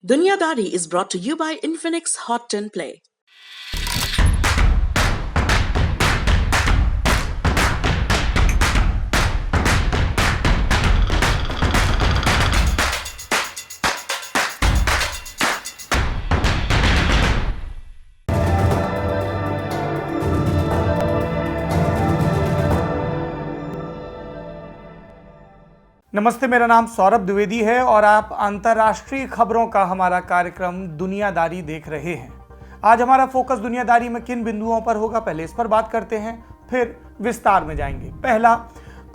Dunyadari is brought to you by Infinix Hot 10 Play. नमस्ते, मेरा नाम सौरभ द्विवेदी है और आप अंतर्राष्ट्रीय खबरों का हमारा कार्यक्रम दुनियादारी देख रहे हैं। आज हमारा फोकस दुनियादारी में किन बिंदुओं पर होगा, पहले इस पर बात करते हैं, फिर विस्तार में जाएंगे। पहला,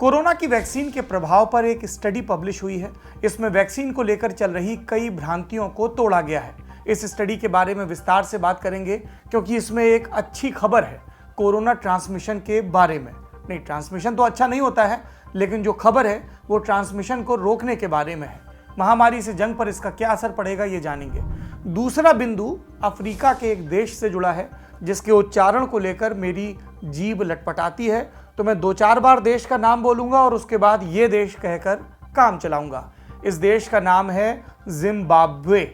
कोरोना की वैक्सीन के प्रभाव पर एक स्टडी पब्लिश हुई है। इसमें वैक्सीन को लेकर चल रही कई भ्रांतियों को तोड़ा गया है। इस स्टडी के बारे में विस्तार से बात करेंगे क्योंकि इसमें एक अच्छी खबर है कोरोना ट्रांसमिशन के बारे में। नहीं, ट्रांसमिशन तो अच्छा नहीं होता है, लेकिन जो खबर है वो ट्रांसमिशन को रोकने के बारे में है। महामारी से जंग पर इसका क्या असर पड़ेगा ये जानेंगे। दूसरा बिंदु अफ्रीका के एक देश से जुड़ा है जिसके उच्चारण को लेकर मेरी जीभ लटपटाती है, तो मैं 2-4 बार देश का नाम बोलूंगा और उसके बाद ये देश कहकर काम चलाऊंगा। इस देश का नाम है जिम्बाब्वे।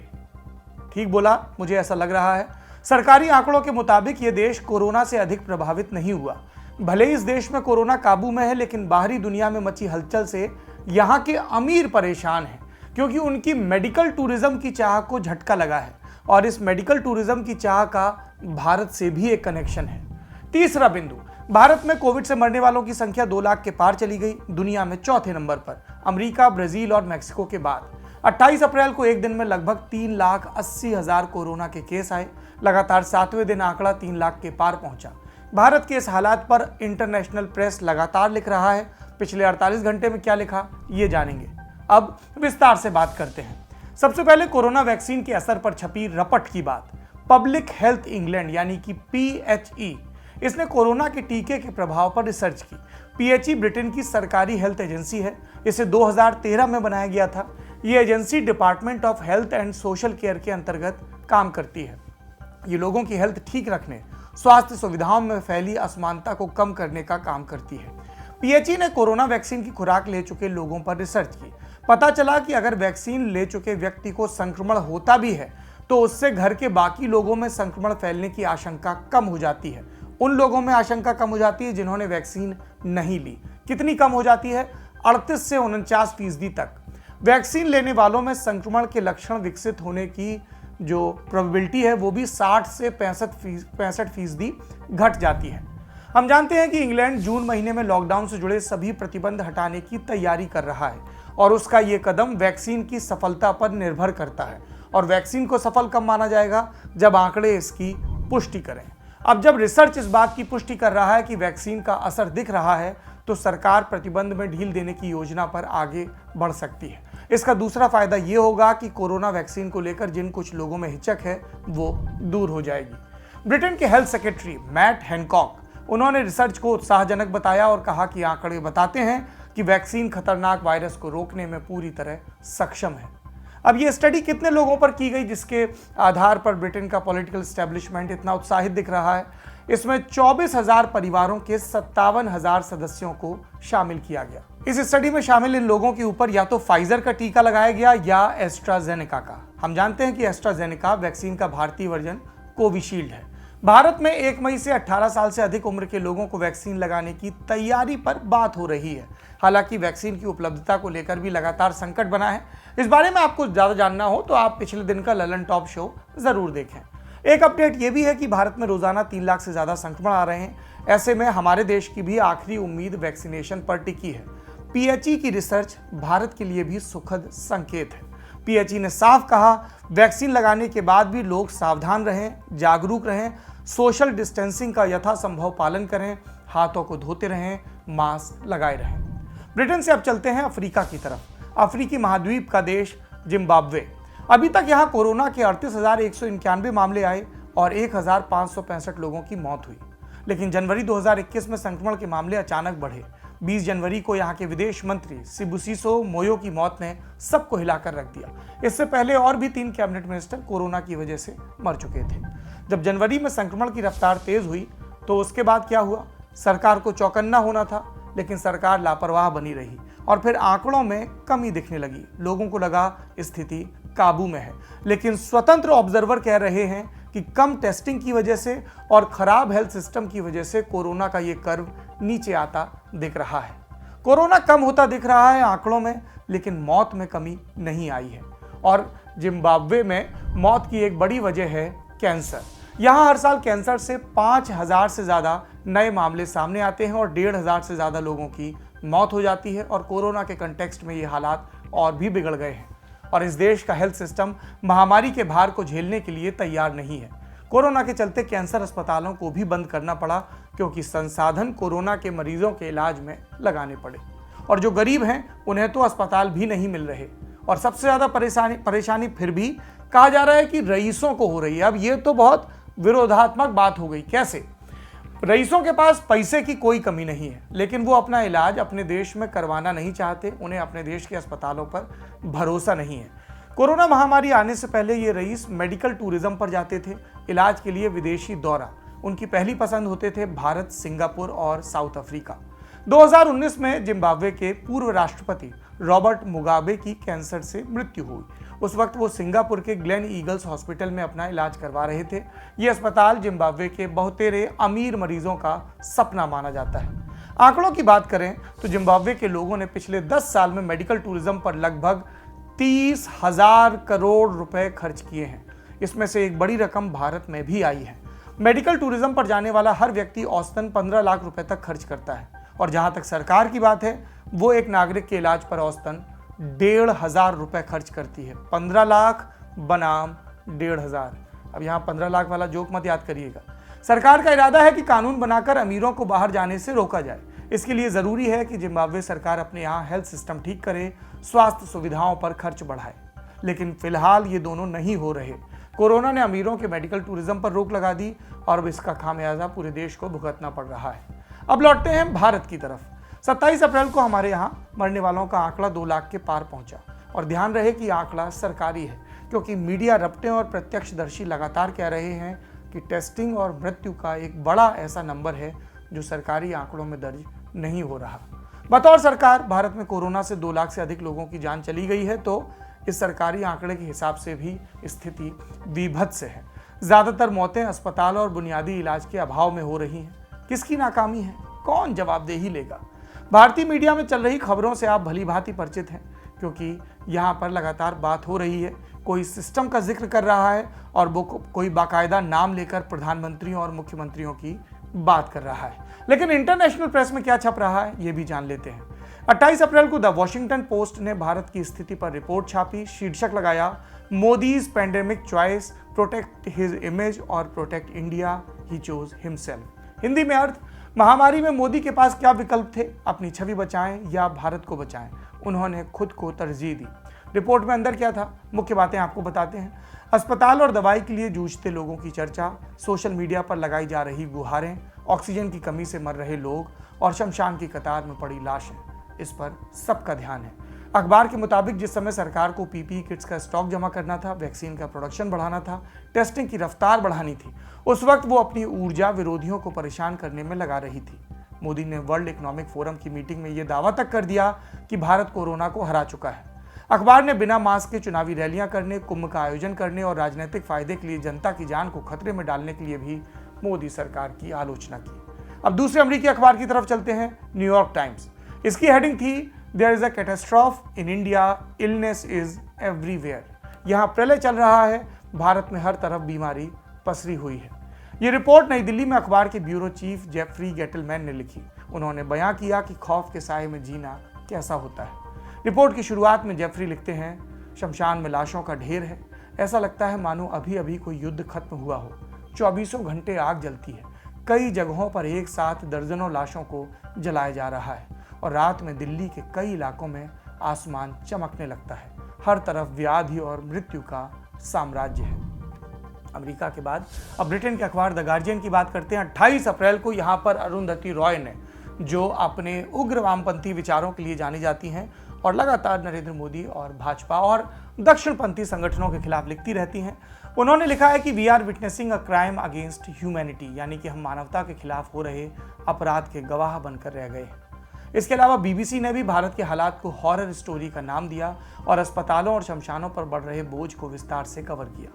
ठीक बोला, मुझे ऐसा लग रहा है। सरकारी आंकड़ों के मुताबिक ये देश कोरोना से अधिक प्रभावित नहीं हुआ। भले इस देश में कोरोना काबू में है, लेकिन बाहरी दुनिया में मची हलचल से यहाँ के अमीर परेशान हैं क्योंकि उनकी मेडिकल टूरिज्म की चाह को झटका लगा है और इस मेडिकल टूरिज्म की चाह का भारत से भी एक कनेक्शन है। तीसरा बिंदु, भारत में कोविड से मरने वालों की संख्या 2 लाख के पार चली गई, दुनिया में चौथे नंबर पर, अमेरिका, ब्राजील और मैक्सिको के बाद। 28 अप्रैल को एक दिन में लगभग 3,80,000 कोरोना के केस आए। लगातार 7वें दिन आंकड़ा 3 लाख के पार पहुंचा। भारत के इस हालात पर इंटरनेशनल प्रेस लगातार लिख रहा है। पिछले 48 घंटे में क्या लिखा ये जानेंगे। अब विस्तार से बात करते हैं। सबसे पहले कोरोना वैक्सीन के असर पर छपी रपट की बात। पब्लिक हेल्थ इंग्लैंड यानी कि PHE, इसने कोरोना के टीके के प्रभाव पर रिसर्च की। PHE ब्रिटेन की सरकारी हेल्थ एजेंसी है। इसे 2013 में बनाया गया था। ये agency department of health and social care के अंतर्गत काम करती है। ये लोगों की हेल्थ ठीक रखने, स्वास्थ्य सुविधाओं में फैली असमानता को कम करने का काम करती है। PHE ने कोरोना वैक्सीन की खुराक ले चुके लोगों पर रिसर्च की। पता चला कि अगर वैक्सीन ले चुके व्यक्ति को संक्रमण होता भी है तो उससे घर के बाकी लोगों में संक्रमण फैलने की आशंका कम हो जाती है। उन लोगों में आशंका कम हो जाती है जिन्होंने वैक्सीन नहीं ली। कितनी कम हो जाती है? 38 से 49% तक। वैक्सीन लेने वालों में संक्रमण के लक्षण विकसित होने की जो प्रोबेबिलिटी है वो भी 60 से 65% घट जाती है। हम जानते हैं कि इंग्लैंड जून महीने में लॉकडाउन से जुड़े सभी प्रतिबंध हटाने की तैयारी कर रहा है और उसका ये कदम वैक्सीन की सफलता पर निर्भर करता है। और वैक्सीन को सफल कब माना जाएगा? जब आंकड़े इसकी पुष्टि करें। अब जब रिसर्च इस बात की पुष्टि कर रहा है कि वैक्सीन का असर दिख रहा है तो सरकार प्रतिबंध में ढील देने की योजना पर आगे बढ़ सकती है। इसका दूसरा फायदा ये होगा कि कोरोना वैक्सीन को लेकर जिन कुछ लोगों में हिचक है वो दूर हो जाएगी। ब्रिटेन के हेल्थ सेक्रेटरी मैट हैनकॉक, उन्होंने रिसर्च को उत्साहजनक बताया और कहा कि आंकड़े बताते हैं कि वैक्सीन खतरनाक वायरस को रोकने में पूरी तरह सक्षम है। अब ये स्टडी कितने लोगों पर की गई जिसके आधार पर ब्रिटेन का पॉलिटिकल एस्टेब्लिशमेंट इतना उत्साहित दिख रहा है? इसमें 24,000 परिवारों के 57,000 सदस्यों को शामिल किया गया। इस स्टडी में शामिल इन लोगों के ऊपर या तो फाइजर का टीका लगाया गया या एस्ट्राजेनेका का। हम जानते हैं कि एस्ट्राजेनेका वैक्सीन का भारतीय वर्जन कोविशील्ड है। भारत में 1 मई से 18 साल से अधिक उम्र के लोगों को वैक्सीन लगाने की तैयारी पर बात हो रही है। हालांकि वैक्सीन की उपलब्धता को लेकर भी लगातार संकट बना है। इस बारे में आपको ज्यादा जानना हो तो आप पिछले दिन का ललन टॉप शो जरूर देखें। एक अपडेट ये भी है कि भारत में रोजाना 3 लाख से ज्यादा संक्रमण आ रहे हैं। ऐसे में हमारे देश की भी आखिरी उम्मीद वैक्सीनेशन पर टिकी है। PHE की रिसर्च भारत के लिए भी सुखद संकेत है। PHE ने साफ कहा, वैक्सीन लगाने के बाद भी लोग सावधान रहें, जागरूक रहें, सोशल डिस्टेंसिंग का यथासंभव पालन करें, हाथों को धोते रहें, मास्क लगाए रहें। ब्रिटेन से अब चलते हैं अफ्रीका की तरफ। अफ्रीकी महाद्वीप का देश जिम्बाब्वे। अभी तक यहाँ कोरोना के 38,191 मामले आए और 1,565 लोगों की मौत हुई। लेकिन जनवरी 2021 में संक्रमण के मामले अचानक बढ़े। 20 जनवरी को यहाँ के विदेश मंत्री सिबुसिसो मोयो की मौत ने सबको हिलाकर रख दिया। इससे पहले और भी 3 कैबिनेट मिनिस्टर कोरोना की वजह से मर चुके थे। जब जनवरी में संक्रमण की रफ्तार तेज हुई तो उसके बाद क्या हुआ? सरकार को चौकन्ना होना था, लेकिन सरकार लापरवाह बनी रही और फिर आंकड़ों में कमी दिखने लगी। लोगों को लगा स्थिति काबू में है, लेकिन स्वतंत्र ऑब्जर्वर कह रहे हैं कि कम टेस्टिंग की वजह से और खराब हेल्थ सिस्टम की वजह से कोरोना का ये कर्व नीचे आता दिख रहा है। कोरोना कम होता दिख रहा है आंकड़ों में, लेकिन मौत में कमी नहीं आई है। और जिम्बाब्वे में मौत की एक बड़ी वजह है कैंसर। यहाँ हर साल कैंसर से 5,000 से ज़्यादा नए मामले सामने आते हैं और 1,500 से ज़्यादा लोगों की मौत हो जाती है। और कोरोना के कंटेक्स्ट में ये हालात और भी बिगड़ गए हैं और इस देश का हेल्थ सिस्टम महामारी के भार को झेलने के लिए तैयार नहीं है। कोरोना के चलते कैंसर अस्पतालों को भी बंद करना पड़ा, क्योंकि संसाधन कोरोना के मरीजों के इलाज में लगाने पड़े और जो गरीब हैं उन्हें तो अस्पताल भी नहीं मिल रहे। और सबसे ज़्यादा परेशानी फिर भी कहा जा रहा है कि रईसों को हो रही है। अब ये तो बहुत विरोधात्मक बात हो गई। कैसे? रईसों के पास पैसे की कोई कमी नहीं है, लेकिन वो अपना इलाज अपने देश में करवाना नहीं चाहते। उन्हें अपने देश के अस्पतालों पर भरोसा नहीं है। कोरोना महामारी आने से पहले ये रईस मेडिकल टूरिज्म पर जाते थे, इलाज के लिए विदेशी दौरा उनकी पहली पसंद होते थे भारत, सिंगापुर और साउथ अफ्रीका। 2019 में जिम्बाब्वे के पूर्व राष्ट्रपति रॉबर्ट मुगाबे की कैंसर से मृत्यु हुई। उस वक्त वो सिंगापुर के ग्लेन ईगल्स हॉस्पिटल में अपना इलाज करवा रहे थे। ये अस्पताल जिम्बाब्वे के बहुतेरे अमीर मरीजों का सपना माना जाता है। आंकड़ों की बात करें तो जिम्बाब्वे के लोगों ने पिछले 10 साल में मेडिकल टूरिज्म पर लगभग 30,000 करोड़ रुपए खर्च किए हैं। इसमें से एक बड़ी रकम भारत में भी आई है। मेडिकल टूरिज्म पर जाने वाला हर व्यक्ति औसतन 15 लाख रुपए तक खर्च करता है और जहां तक सरकार की बात है, वो एक नागरिक के इलाज पर औसतन 1,500 रुपए खर्च करती है। 15 लाख बनाम 1,500। अब यहाँ 15 लाख वाला जोक मत याद करिएगा। सरकार का इरादा है कि कानून बनाकर अमीरों को बाहर जाने से रोका जाए। इसके लिए जरूरी है कि जिम्बाब्वे सरकार अपने यहाँ हेल्थ सिस्टम ठीक करे, स्वास्थ्य सुविधाओं पर खर्च बढ़ाए। लेकिन फिलहाल ये दोनों नहीं हो रहे। कोरोना ने अमीरों के मेडिकल टूरिज्म पर रोक लगा दी और अब इसका खामियाजा पूरे देश को भुगतना पड़ रहा है। अब लौटते हैं भारत की तरफ। 27 अप्रैल को हमारे यहाँ मरने वालों का आंकड़ा 2 लाख के पार पहुंचा। और ध्यान रहे कि आंकड़ा सरकारी है, क्योंकि मीडिया रपटे और प्रत्यक्षदर्शी लगातार कह रहे हैं कि टेस्टिंग और मृत्यु का एक बड़ा ऐसा नंबर है जो सरकारी आंकड़ों में दर्ज नहीं हो रहा। बतौर सरकार भारत में कोरोना से 2 लाख से अधिक लोगों की जान चली गई है, तो इस सरकारी आंकड़े के हिसाब से भी स्थिति विभत्स है। ज्यादातर मौतें अस्पताल और बुनियादी इलाज के अभाव में हो रही हैं। किसकी नाकामी है? कौन जवाबदेही लेगा? भारतीय मीडिया में चल रही खबरों से आप भली भांति परिचित हैं, क्योंकि यहाँ पर लगातार बात हो रही है। कोई सिस्टम का जिक्र कर रहा है और वो कोई बाकायदा नाम लेकर प्रधानमंत्रियों और मुख्यमंत्रियों की बात कर रहा है। लेकिन इंटरनेशनल प्रेस में क्या छप रहा है, ये भी जान लेते हैं। 28 अप्रैल को द वॉशिंगटन पोस्ट ने भारत की स्थिति पर रिपोर्ट छापी। शीर्षक लगाया, Modi's pandemic choice, protect his image और protect India, he chose himself. Hindi में अर्थ, महामारी में मोदी के पास क्या विकल्प थे, अपनी छवि बचाएं या भारत को बचाएं। उन्होंने खुद को तरजीह दी। रिपोर्ट में अंदर क्या था, मुख्य बातें आपको बताते हैं। अस्पताल और दवाई के लिए जूझते लोगों की चर्चा, सोशल मीडिया पर लगाई जा रही गुहारें, ऑक्सीजन की कमी से मर रहे लोग और शमशान की कतार में पड़ी लाशें, इस पर सबका ध्यान है। अखबार के मुताबिक जिस समय सरकार को पीपीई किट्स का स्टॉक जमा करना था, वैक्सीन का प्रोडक्शन बढ़ाना था, टेस्टिंग की रफ्तार बढ़ानी थी, उस वक्त वो अपनी ऊर्जा विरोधियों को परेशान करने में लगा रही थी। मोदी ने वर्ल्ड इकोनॉमिक फोरम की मीटिंग में यह दावा तक कर दिया कि भारत कोरोना को हरा चुका है। अखबार ने बिना मास्क के चुनावी रैलियां करने, कुंभ का आयोजन करने और राजनीतिक फायदे के लिए जनता की जान को खतरे में डालने के लिए भी मोदी सरकार की आलोचना की। अब दूसरे अमेरिकी अखबार की तरफ चलते हैं, न्यूयॉर्क टाइम्स। इसकी हेडिंग थी, there is a catastrophe in India, illness is everywhere. यहाँ प्रलय चल रहा है, भारत में हर तरफ बीमारी पसरी हुई है। ये रिपोर्ट नई दिल्ली में अखबार के ब्यूरो चीफ जेफरी गेटलमैन ने लिखी। उन्होंने बयां किया कि खौफ के साए में जीना कैसा होता है। रिपोर्ट की शुरुआत में जेफरी लिखते हैं, शमशान में लाशों का ढेर है। ऐसा लगता है मानो अभी अभी कोई युद्ध खत्म हुआ हो। 24 घंटे आग जलती है। कई जगहों पर एक साथ दर्जनों लाशों को जलाया जा रहा है और रात में दिल्ली के कई इलाकों में आसमान चमकने लगता है। हर तरफ व्याधि और मृत्यु का साम्राज्य है। अमेरिका के बाद अब ब्रिटेन के अखबार द गार्जियन की बात करते हैं। 28 अप्रैल को यहाँ पर अरुंधति रॉय ने, जो अपने उग्र वामपंथी विचारों के लिए जानी जाती हैं और लगातार नरेंद्र मोदी और भाजपा और दक्षिणपंथी संगठनों के खिलाफ लिखती रहती हैं, उन्होंने लिखा है कि we are witnessing a crime against humanity, यानी कि हम मानवता के खिलाफ हो रहे अपराध के गवाह बनकर रह गए हैं। इसके अलावा बीबीसी ने भी भारत के हालात को हॉरर स्टोरी का नाम दिया और अस्पतालों और शमशानों पर बढ़ रहे बोझ को विस्तार से कवर किया।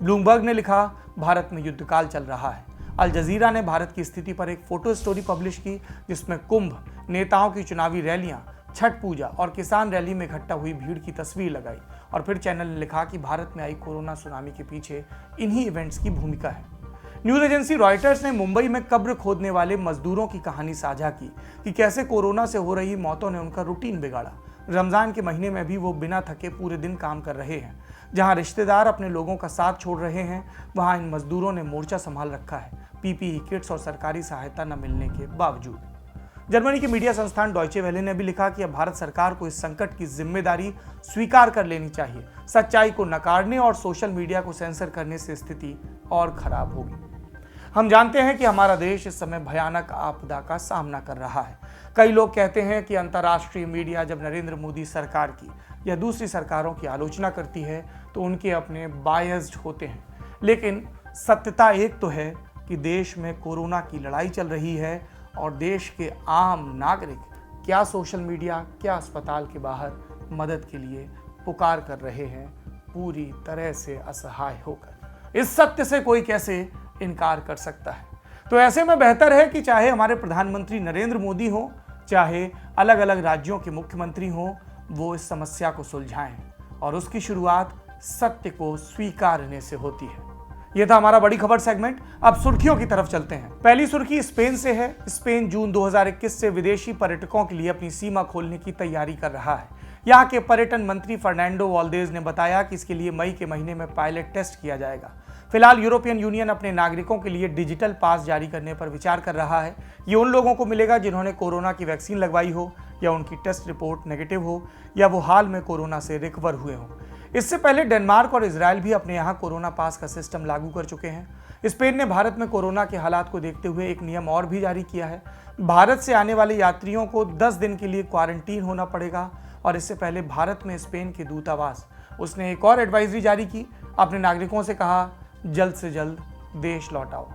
ब्लूमबर्ग ने लिखा, भारत में युद्धकाल चल रहा है। अल जजीरा ने भारत की स्थिति पर एक फोटो स्टोरी पब्लिश की जिसमें कुंभ, नेताओं की चुनावी रैलियां, छठ पूजा और किसान रैली में इकट्ठा हुई भीड़ की तस्वीर लगाई। और फिर चैनल ने लिखा कि भारत में आई कोरोना सुनामी के पीछे इन्हीं इवेंट्स की भूमिका है। न्यूज एजेंसी रॉयटर्स ने मुंबई में कब्र खोदने वाले मजदूरों की कहानी साझा की कि कैसे कोरोना से हो रही मौतों ने उनका रूटीन बिगाड़ा। रमजान के महीने में भी वो बिना थके पूरे दिन काम कर रहे हैं। जहां रिश्तेदार अपने लोगों का साथ छोड़ रहे हैं, वहां इन मजदूरों ने मोर्चा संभाल रखा है, पीपीई किट्स और सरकारी सहायता न मिलने के बावजूद। जर्मनी के मीडिया संस्थान डॉयचे वेले ने भी लिखा कि अब भारत सरकार को इस संकट की जिम्मेदारी स्वीकार कर लेनी चाहिए। सच्चाई को नकारने और सोशल मीडिया को सेंसर करने से स्थिति और खराब होगी। हम जानते हैं कि हमारा देश इस समय भयानक आपदा का सामना कर रहा है। कई लोग कहते हैं कि अंतर्राष्ट्रीय मीडिया जब नरेंद्र मोदी सरकार की या दूसरी सरकारों की आलोचना करती है तो उनके अपने बायस्ड होते हैं, लेकिन सत्यता एक तो है कि देश में कोरोना की लड़ाई चल रही है और देश के आम नागरिक क्या सोशल मीडिया, क्या अस्पताल के बाहर मदद के लिए पुकार कर रहे हैं, पूरी तरह से असहाय होकर। इस सत्य से कोई कैसे इनकार कर सकता है? तो ऐसे में बेहतर है कि चाहे हमारे प्रधानमंत्री नरेंद्र मोदी हो, चाहे अलग अलग राज्यों के मुख्यमंत्री हो, वो इस समस्या को सुलझाएं और उसकी शुरुआत सत्य को स्वीकारने से होती है। यह था हमारा बड़ी खबर सेगमेंट। अब सुर्खियों की तरफ चलते हैं। पहली सुर्खी स्पेन से है। स्पेन जून 2021 से विदेशी पर्यटकों के लिए अपनी सीमा खोलने की तैयारी कर रहा है। यहाँ के पर्यटन मंत्री फर्नांडो वाल्देज ने बताया कि इसके लिए मई के महीने में पायलट टेस्ट किया जाएगा। फिलहाल यूरोपियन यूनियन अपने नागरिकों के लिए डिजिटल पास जारी करने पर विचार कर रहा है। ये उन लोगों को मिलेगा जिन्होंने कोरोना की वैक्सीन लगवाई हो या उनकी टेस्ट रिपोर्ट नेगेटिव हो या वो हाल में कोरोना से रिकवर हुए हों। इससे पहले डेनमार्क और इजराइल भी अपने यहाँ कोरोना पास का सिस्टम लागू कर चुके हैं। स्पेन ने भारत में कोरोना के हालात को देखते हुए एक नियम और भी जारी किया है। भारत से आने वाले यात्रियों को 10 दिन के लिए क्वारंटीन होना पड़ेगा और इससे पहले भारत में स्पेन के दूतावास उसने एक और एडवाइजरी जारी की। अपने नागरिकों से कहा, जल्द से जल्द देश लौटाओ।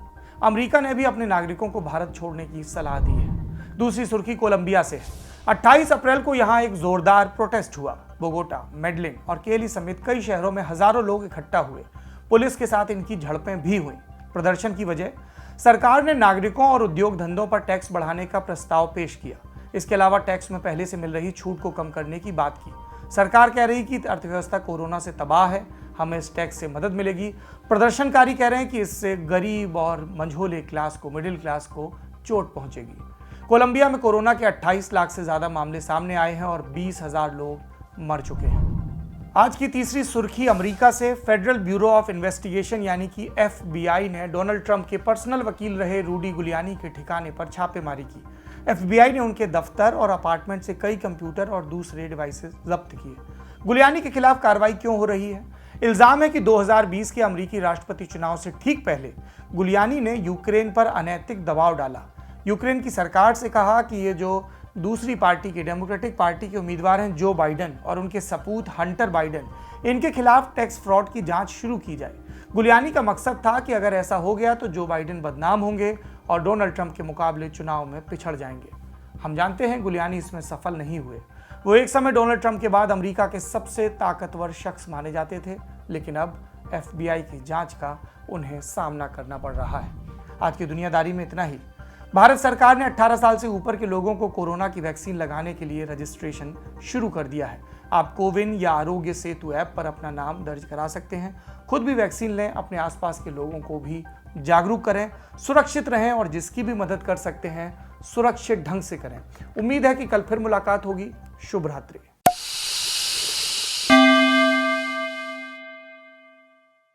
अमेरिका ने भी अपने नागरिकों को भारत छोड़ने की सलाह दी है। दूसरी सुर्खी कोलंबिया से है। 28 अप्रैल को यहाँ एक जोरदार प्रोटेस्ट हुआ। बोगोटा, मेडलिन और केली समेत कई शहरों में हजारों लोग इकट्ठा हुए। पुलिस के साथ इनकी झड़पें भी हुई। प्रदर्शन की वजह सरकार ने नागरिकों और उद्योग धंधों पर टैक्स बढ़ाने का प्रस्ताव पेश किया। इसके अलावा टैक्स में पहले से मिल रही छूट को कम करने की बात की। सरकार कह रही कि अर्थव्यवस्था कोरोना से तबाह है, हमें इस टैक्स से मदद मिलेगी। प्रदर्शनकारी कह रहे हैं कि इससे गरीब और मंझोले क्लास को, मिडिल क्लास को चोट पहुंचेगी। कोलंबिया में कोरोना के 28 लाख से ज्यादा मामले सामने आए हैं और 20,000 लोग मर चुके हैं। आज की तीसरी सुर्खी अमेरिका से। फेडरल ब्यूरो ऑफ इन्वेस्टिगेशन यानी कि FBI ने डोनाल्ड ट्रंप के पर्सनल वकील रहे रूडी गुलियानी के ठिकाने पर छापेमारी की। FBI ने उनके दफ्तर और अपार्टमेंट से कई कंप्यूटर और दूसरे डिवाइसेस जब्त किए। गुलियानी के खिलाफ कार्रवाई क्यों हो रही है? इल्जाम है कि 2020 के अमेरिकी राष्ट्रपति चुनाव से ठीक पहले गुलियानी ने यूक्रेन पर अनैतिक दबाव डाला। यूक्रेन की सरकार से कहा कि ये जो दूसरी पार्टी के, डेमोक्रेटिक पार्टी के उम्मीदवार हैं जो बाइडन और उनके सपूत हंटर बाइडन, इनके खिलाफ टैक्स फ्रॉड की जांच शुरू की जाए। गुलियानी का मकसद था कि अगर ऐसा हो गया तो जो बाइडन बदनाम होंगे और डोनाल्ड ट्रंप के मुकाबले चुनाव में पिछड़ जाएंगे। हम जानते हैं गुलियानी इसमें सफल नहीं हुए। वो एक समय डोनाल्ड ट्रंप के बाद अमेरिका के सबसे ताकतवर शख्स माने जाते थे, लेकिन अब FBI की जांच का उन्हें सामना करना पड़ रहा है। आज की दुनियादारी में इतना ही। भारत सरकार ने 18 साल से ऊपर के लोगों को कोरोना की वैक्सीन लगाने के लिए रजिस्ट्रेशन शुरू कर दिया है। आप कोविन या आरोग्य सेतु ऐप पर अपना नाम दर्ज करा सकते हैं। खुद भी वैक्सीन लें, अपने आसपास के लोगों को भी जागरूक करें, सुरक्षित रहें और जिसकी भी मदद कर सकते हैं सुरक्षित ढंग से करें। उम्मीद है कि कल फिर मुलाकात होगी। शुभ रात्रि।